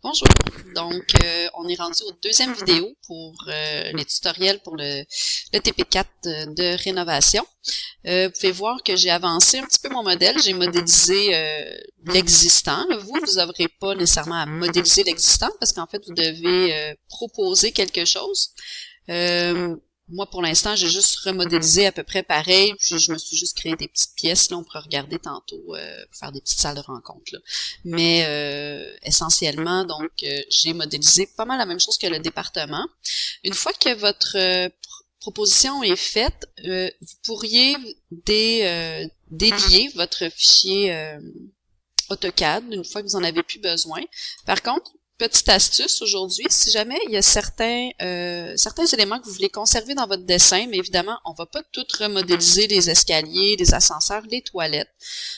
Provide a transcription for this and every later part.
Bonjour, donc on est rendu aux deuxième vidéo pour les tutoriels pour le TP4 de rénovation. Vous pouvez voir que j'ai avancé un petit peu mon modèle, j'ai modélisé l'existant. Vous n'aurez pas nécessairement à modéliser l'existant parce qu'en fait vous devez proposer quelque chose. Moi, pour l'instant, j'ai juste remodélisé à peu près pareil, puis je me suis juste créé des petites pièces, là, on pourra regarder tantôt, pour faire des petites salles de rencontre, là. Mais essentiellement, donc, j'ai modélisé pas mal la même chose que le département. Une fois que votre proposition est faite, vous pourriez délier votre fichier AutoCAD une fois que vous en avez plus besoin. Par contre, petite astuce aujourd'hui, si jamais il y a certains éléments que vous voulez conserver dans votre dessin, mais évidemment, on va pas tout remodéliser, les escaliers, les ascenseurs, les toilettes.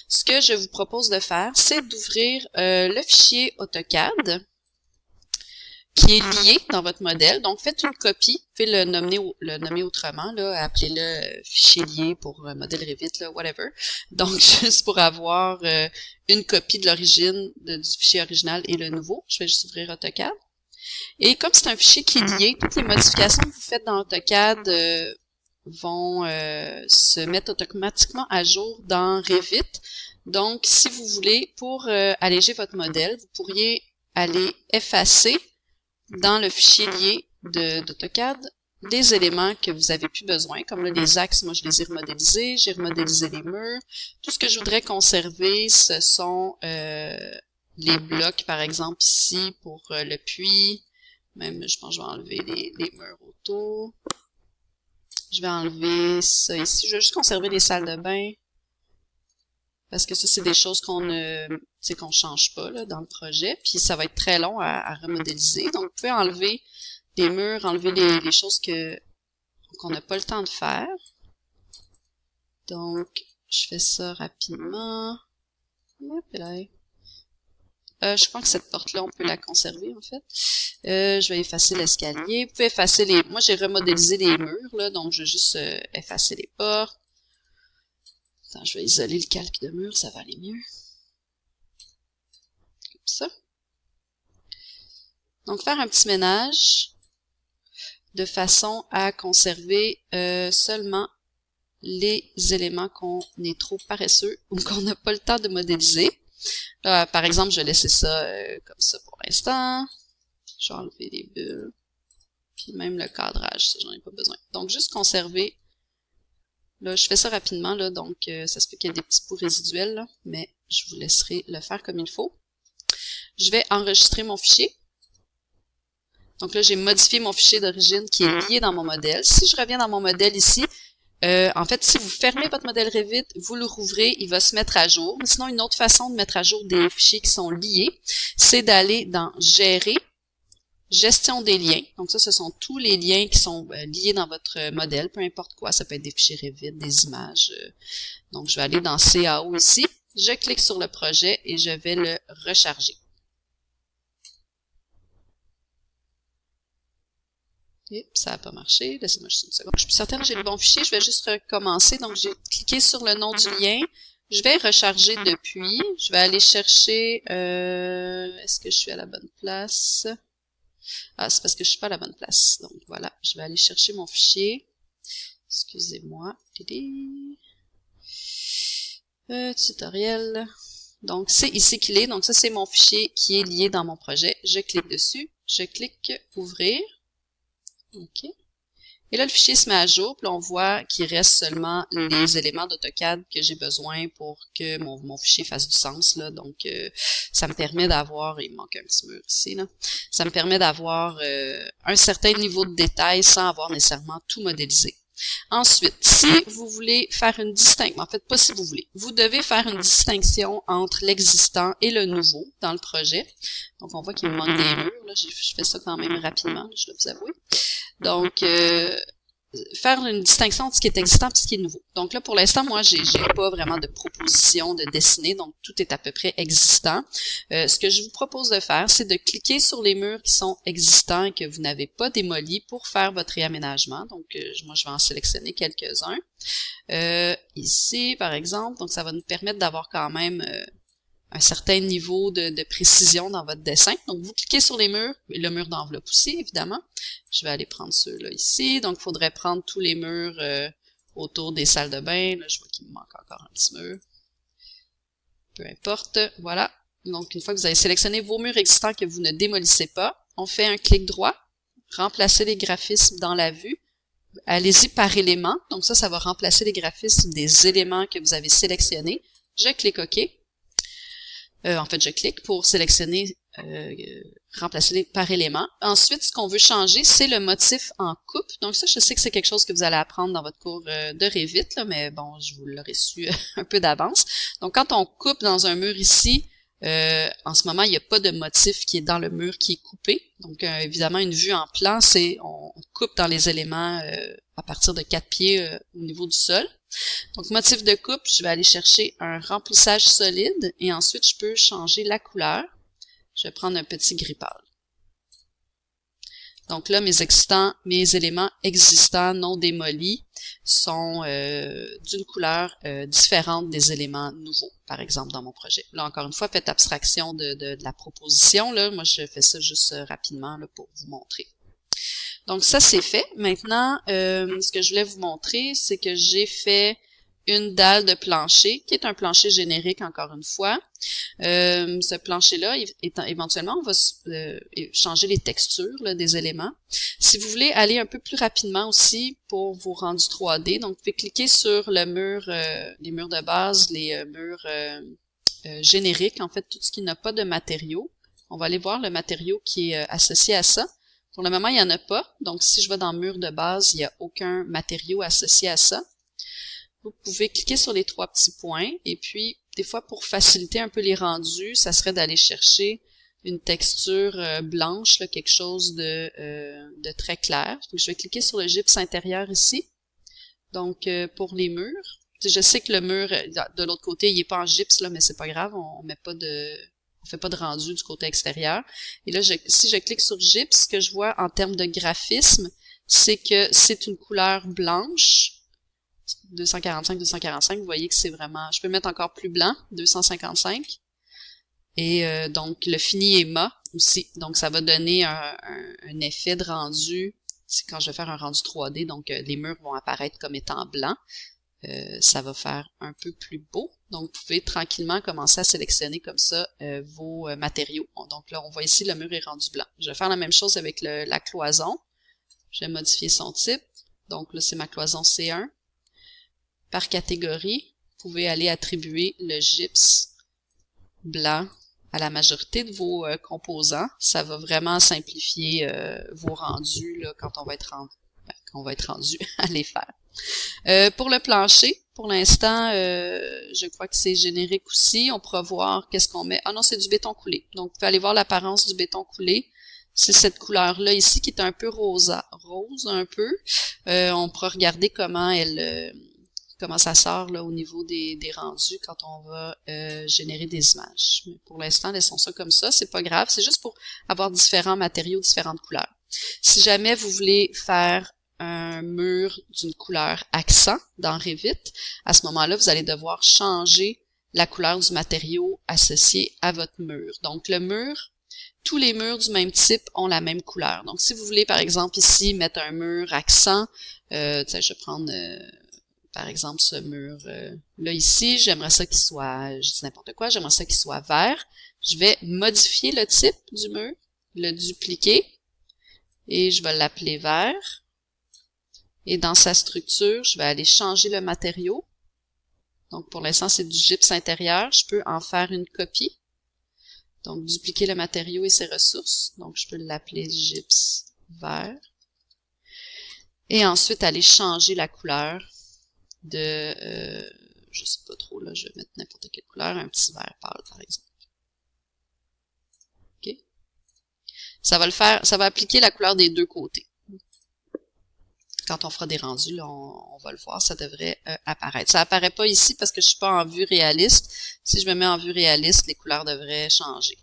Ce que je vous propose de faire, c'est d'ouvrir le fichier AutoCAD qui est lié dans votre modèle. Donc, faites une copie. Vous pouvez le nommer autrement, là, appelez-le fichier lié pour modèle Revit, là, whatever. Donc, juste pour avoir une copie de l'origine du fichier original et le nouveau, je vais juste ouvrir AutoCAD. Et comme c'est un fichier qui est lié, toutes les modifications que vous faites dans AutoCAD vont se mettre automatiquement à jour dans Revit. Donc, si vous voulez, pour alléger votre modèle, vous pourriez aller effacer dans le fichier lié d'AutoCAD les éléments que vous avez plus besoin, comme là, les axes, moi je les ai remodélisés, j'ai remodélisé les murs. Tout ce que je voudrais conserver, ce sont les blocs, par exemple ici, pour le puits. Même, je pense que je vais enlever les murs autour. Je vais enlever ça ici. Je vais juste conserver les salles de bain. Parce que ça, c'est des choses qu'on qu'on change pas là, dans le projet. Puis ça va être très long à remodéliser. Donc, vous pouvez enlever les murs, enlever les choses qu'on n'a pas le temps de faire. Donc, je fais ça rapidement. Hop là. Je crois que cette porte-là, on peut la conserver, en fait. Je vais effacer l'escalier. Vous pouvez effacer les... Moi, j'ai remodélisé les murs, là, donc je vais juste effacer les portes. Attends, je vais isoler le calque de mur, ça va aller mieux. Comme ça. Donc, faire un petit ménage de façon à conserver seulement les éléments qu'on est trop paresseux ou qu'on n'a pas le temps de modéliser. Là, par exemple, je vais laisser ça comme ça pour l'instant. Je vais enlever les bulles. Puis même le cadrage, ça, j'en ai pas besoin. Donc, juste conserver. Là, je fais ça rapidement, là, donc ça se peut qu'il y ait des petits bouts résiduels, là, mais je vous laisserai le faire comme il faut. Je vais enregistrer mon fichier. Donc là, j'ai modifié mon fichier d'origine qui est lié dans mon modèle. Si je reviens dans mon modèle ici, en fait, si vous fermez votre modèle Revit, vous le rouvrez, il va se mettre à jour. Mais sinon, une autre façon de mettre à jour des fichiers qui sont liés, c'est d'aller dans Gérer, Gestion des liens. Donc ça, ce sont tous les liens qui sont liés dans votre modèle, peu importe quoi. Ça peut être des fichiers Revit, des images. Donc, je vais aller dans CAO ici. Je clique sur le projet et je vais le recharger. Et ça n'a pas marché. Laissez-moi juste une seconde. Je suis certaine que j'ai le bon fichier. Je vais juste recommencer. Donc, j'ai cliqué sur le nom du lien. Je vais recharger depuis. Je vais aller chercher... est-ce que je suis à la bonne place? Ah, c'est parce que je suis pas à la bonne place. Donc, voilà. Je vais aller chercher mon fichier. Excusez-moi. Tutoriel. Donc, c'est ici qu'il est. Donc, ça, c'est mon fichier qui est lié dans mon projet. Je clique dessus. Je clique Ouvrir. OK. Et là, le fichier se met à jour, puis là, on voit qu'il reste seulement les éléments d'AutoCAD que j'ai besoin pour que mon fichier fasse du sens, là. Donc, ça me permet d'avoir, il me manque un petit mur ici, là. Ça me permet d'avoir un certain niveau de détail sans avoir nécessairement tout modélisé. Ensuite, si vous voulez faire une distinction, en fait, pas si vous voulez, vous devez faire une distinction entre l'existant et le nouveau dans le projet. Donc, on voit qu'il me manque des murs, là. Je fais ça quand même rapidement, je dois vous avouer. Donc, faire une distinction entre ce qui est existant et ce qui est nouveau. Donc là, pour l'instant, moi, j'ai pas vraiment de proposition de dessiner, donc tout est à peu près existant. Ce que je vous propose de faire, c'est de cliquer sur les murs qui sont existants et que vous n'avez pas démolis pour faire votre réaménagement. Donc, moi, je vais en sélectionner quelques-uns. Ici, par exemple, donc ça va nous permettre d'avoir quand même un certain niveau de précision dans votre dessin. Donc, vous cliquez sur les murs, et le mur d'enveloppe aussi, évidemment. Je vais aller prendre ceux-là ici. Donc, il faudrait prendre tous les murs autour des salles de bain. Là, je vois qu'il me manque encore un petit mur. Peu importe. Voilà. Donc, une fois que vous avez sélectionné vos murs existants que vous ne démolissez pas, on fait un clic droit, remplacer les graphismes dans la vue. Allez-y par élément. Donc ça va remplacer les graphismes des éléments que vous avez sélectionnés. Je clique OK. En fait, je clique pour sélectionner, remplacer par élément. Ensuite, ce qu'on veut changer, c'est le motif en coupe. Donc ça, je sais que c'est quelque chose que vous allez apprendre dans votre cours de Revit, là, mais bon, je vous l'aurais su un peu d'avance. Donc quand on coupe dans un mur ici, en ce moment, il n'y a pas de motif qui est dans le mur qui est coupé. Donc, évidemment, une vue en plan, c'est on coupe dans les éléments à partir de 4 pieds au niveau du sol. Donc, motif de coupe, je vais aller chercher un remplissage solide et ensuite, je peux changer la couleur. Je vais prendre un petit gris pâle. Donc là, mes éléments existants non démolis sont d'une couleur différente des éléments nouveaux, par exemple, dans mon projet. Là, encore une fois, faites abstraction de la proposition. Là. Moi, je fais ça juste rapidement là, pour vous montrer. Donc ça, c'est fait. Maintenant, ce que je voulais vous montrer, c'est que j'ai fait une dalle de plancher, qui est un plancher générique, encore une fois. Ce plancher-là, éventuellement, on va changer les textures là, des éléments. Si vous voulez aller un peu plus rapidement aussi pour vos rendus 3D, donc vous pouvez cliquer sur le mur, les murs de base, les murs génériques, en fait, tout ce qui n'a pas de matériaux. On va aller voir le matériau qui est associé à ça. Pour le moment, il n'y en a pas. Donc, si je vais dans mur de base, il n'y a aucun matériau associé à ça. Vous pouvez cliquer sur les 3 petits points et puis, des fois, pour faciliter un peu les rendus, ça serait d'aller chercher une texture blanche, là, quelque chose de très clair. Donc, je vais cliquer sur le gypse intérieur ici. Donc, pour les murs, je sais que le mur, de l'autre côté, il n'est pas en gypse, là, mais c'est pas grave, on fait pas de rendu du côté extérieur. Et là, si je clique sur gypse, ce que je vois en termes de graphisme, c'est que c'est une couleur blanche. 245, vous voyez que c'est vraiment... Je peux mettre encore plus blanc, 255. Et donc, le fini est mat aussi. Donc, ça va donner un effet de rendu. C'est quand je vais faire un rendu 3D, donc les murs vont apparaître comme étant blancs. Ça va faire un peu plus beau. Donc, vous pouvez tranquillement commencer à sélectionner comme ça vos matériaux. Donc là, on voit ici, le mur est rendu blanc. Je vais faire la même chose avec la cloison. Je vais modifier son type. Donc là, c'est ma cloison C1. Par catégorie, vous pouvez aller attribuer le gypse blanc à la majorité de vos composants. Ça va vraiment simplifier vos rendus là, quand on va être rendu à les faire. Pour le plancher, pour l'instant, je crois que c'est générique aussi. On pourra voir qu'est-ce qu'on met. Ah non, c'est du béton coulé. Donc, vous pouvez aller voir l'apparence du béton coulé. C'est cette couleur-là ici qui est un peu rose un peu. On pourra regarder comment ça sort là au niveau des rendus quand on va générer des images. Mais pour l'instant, laissons ça comme ça, c'est pas grave, c'est juste pour avoir différents matériaux, différentes couleurs. Si jamais vous voulez faire un mur d'une couleur accent dans Revit, à ce moment-là, vous allez devoir changer la couleur du matériau associé à votre mur. Donc le mur, tous les murs du même type ont la même couleur. Donc si vous voulez par exemple ici mettre un mur accent, je vais prendre par exemple, ce mur-là ici, j'aimerais ça qu'il soit, je dis n'importe quoi, j'aimerais ça qu'il soit vert. Je vais modifier le type du mur, le dupliquer, et je vais l'appeler vert. Et dans sa structure, je vais aller changer le matériau. Donc, pour l'instant, c'est du gypse intérieur. Je peux en faire une copie. Donc, dupliquer le matériau et ses ressources. Donc, je peux l'appeler gypse vert. Et ensuite, aller changer la couleur de, je sais pas trop, là, je vais mettre n'importe quelle couleur, un petit vert pâle, par exemple. OK? Ça va appliquer la couleur des deux côtés. Quand on fera des rendus, là, on va le voir, ça devrait apparaître. Ça apparaît pas ici parce que je suis pas en vue réaliste. Si je me mets en vue réaliste, les couleurs devraient changer.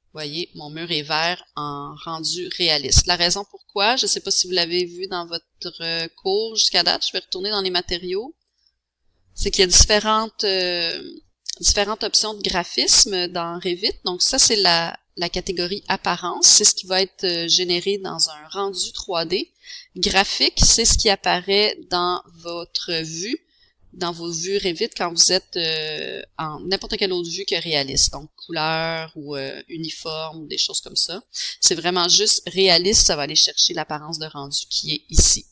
Vous voyez, mon mur est vert en rendu réaliste. La raison pourquoi, je ne sais pas si vous l'avez vu dans votre cours jusqu'à date, je vais retourner dans les matériaux, c'est qu'il y a différentes options de graphisme dans Revit. Donc ça, c'est la catégorie apparence, c'est ce qui va être généré dans un rendu 3D. Graphique, c'est ce qui apparaît dans votre vue, dans vos vues Revit quand vous êtes en n'importe quelle autre vue que réaliste, donc couleur ou uniforme, des choses comme ça. C'est vraiment juste réaliste, ça va aller chercher l'apparence de rendu qui est ici.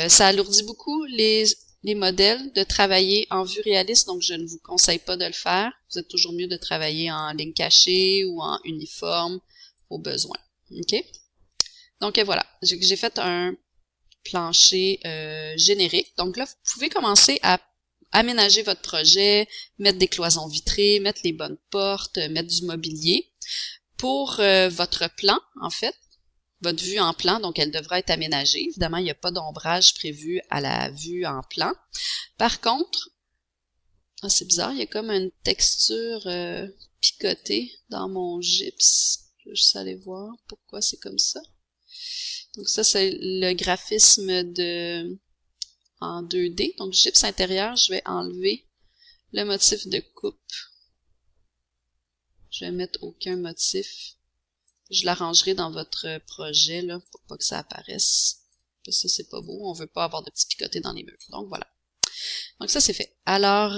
Ça alourdit beaucoup les modèles de travailler en vue réaliste, donc je ne vous conseille pas de le faire. Vous êtes toujours mieux de travailler en ligne cachée ou en uniforme au besoin. OK? Donc voilà, j'ai fait un plancher générique. Donc là, vous pouvez commencer à aménager votre projet, mettre des cloisons vitrées, mettre les bonnes portes, mettre du mobilier. Pour votre plan, en fait, votre vue en plan, donc elle devra être aménagée. Évidemment, il n'y a pas d'ombrage prévu à la vue en plan. Par contre, c'est bizarre, il y a comme une texture picotée dans mon gypse. Je vais juste aller voir pourquoi c'est comme ça. Donc ça, c'est le graphisme en 2D. Donc gypse intérieur, je vais enlever le motif de coupe. Je vais mettre aucun motif. Je l'arrangerai dans votre projet là, pour pas que ça apparaisse. Ça, c'est pas beau. On veut pas avoir de petits picotés dans les murs. Donc voilà. Donc ça, c'est fait. Alors,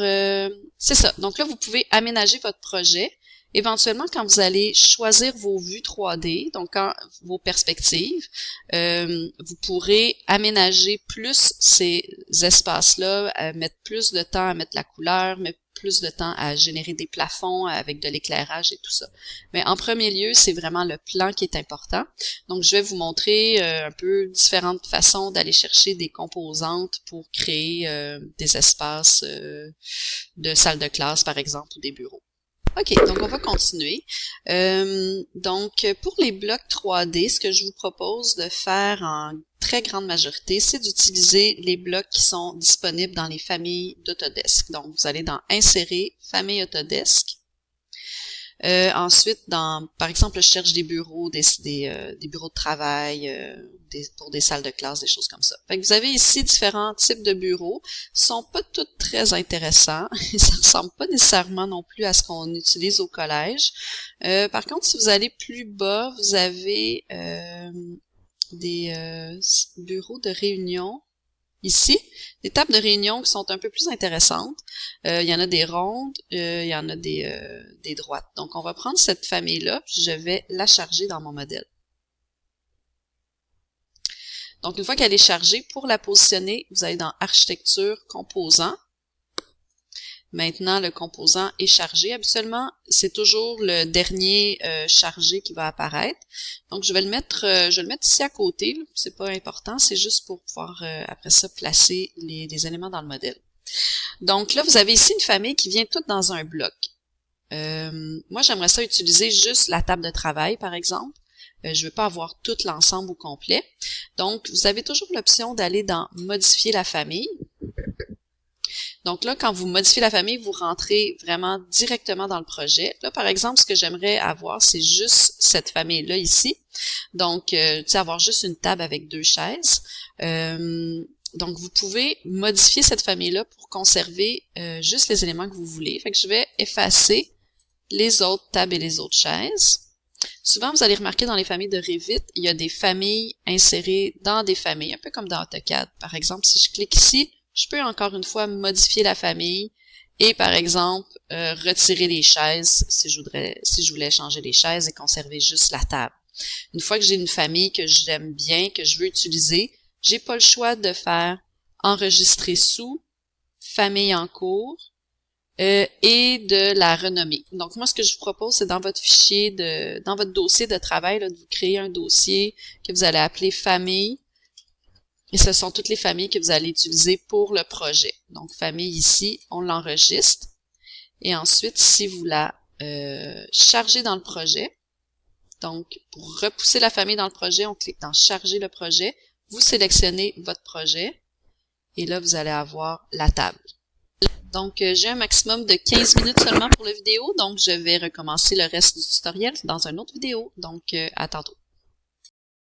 c'est ça. Donc là, vous pouvez aménager votre projet. Éventuellement, quand vous allez choisir vos vues 3D, donc vos perspectives, vous pourrez aménager plus ces espaces-là, mettre plus de temps à mettre la couleur, mettre plus de temps à générer des plafonds avec de l'éclairage et tout ça. Mais en premier lieu, c'est vraiment le plan qui est important. Donc, je vais vous montrer un peu différentes façons d'aller chercher des composantes pour créer des espaces de salle de classe, par exemple, ou des bureaux. OK, donc on va continuer. Donc, pour les blocs 3D, ce que je vous propose de faire en très grande majorité, c'est d'utiliser les blocs qui sont disponibles dans les familles d'Autodesk. Donc, vous allez dans Insérer, Famille Autodesk. Ensuite, par exemple, je cherche des bureaux, des bureaux de travail, pour des salles de classe, des choses comme ça. Fait que vous avez ici différents types de bureaux. Ils sont pas tous très intéressants. Ça ressemble pas nécessairement non plus à ce qu'on utilise au collège. Par contre, si vous allez plus bas, vous avez des bureaux de réunion. Ici, des tables de réunion qui sont un peu plus intéressantes. Il y en a des rondes, il y en a des droites. Donc, on va prendre cette famille-là, puis je vais la charger dans mon modèle. Donc, une fois qu'elle est chargée, pour la positionner, vous allez dans Architecture, Composants. Maintenant, le composant est chargé. Habituellement, c'est toujours le dernier chargé qui va apparaître. Donc, je vais le mettre ici à côté. C'est pas important, c'est juste pour pouvoir après ça placer les éléments dans le modèle. Donc là, vous avez ici une famille qui vient toute dans un bloc. Moi, j'aimerais ça utiliser juste la table de travail, par exemple. Je ne veux pas avoir tout l'ensemble au complet. Donc, vous avez toujours l'option d'aller dans Modifier la famille. Donc là, quand vous modifiez la famille, vous rentrez vraiment directement dans le projet. Là, par exemple, ce que j'aimerais avoir, c'est juste cette famille-là ici. Donc, tu sais, avoir juste une table avec 2 chaises. Donc, vous pouvez modifier cette famille-là pour conserver juste les éléments que vous voulez. Fait que je vais effacer les autres tables et les autres chaises. Souvent, vous allez remarquer dans les familles de Revit, il y a des familles insérées dans des familles, un peu comme dans AutoCAD. Par exemple, si je clique ici, je peux encore une fois modifier la famille et, par exemple, retirer les chaises si je voulais changer les chaises et conserver juste la table. Une fois que j'ai une famille que j'aime bien, que je veux utiliser, j'ai pas le choix de faire enregistrer sous, famille en cours, et de la renommer. Donc, moi, ce que je vous propose, c'est dans votre fichier, dans votre dossier de travail, là, de vous créer un dossier que vous allez appeler famille. Et ce sont toutes les familles que vous allez utiliser pour le projet. Donc, famille ici, on l'enregistre. Et ensuite, si vous la chargez dans le projet, donc pour repousser la famille dans le projet, on clique dans Charger le projet. Vous sélectionnez votre projet. Et là, vous allez avoir la table. Donc, j'ai un maximum de 15 minutes seulement pour la vidéo. Donc, je vais recommencer le reste du tutoriel dans une autre vidéo. Donc, à tantôt.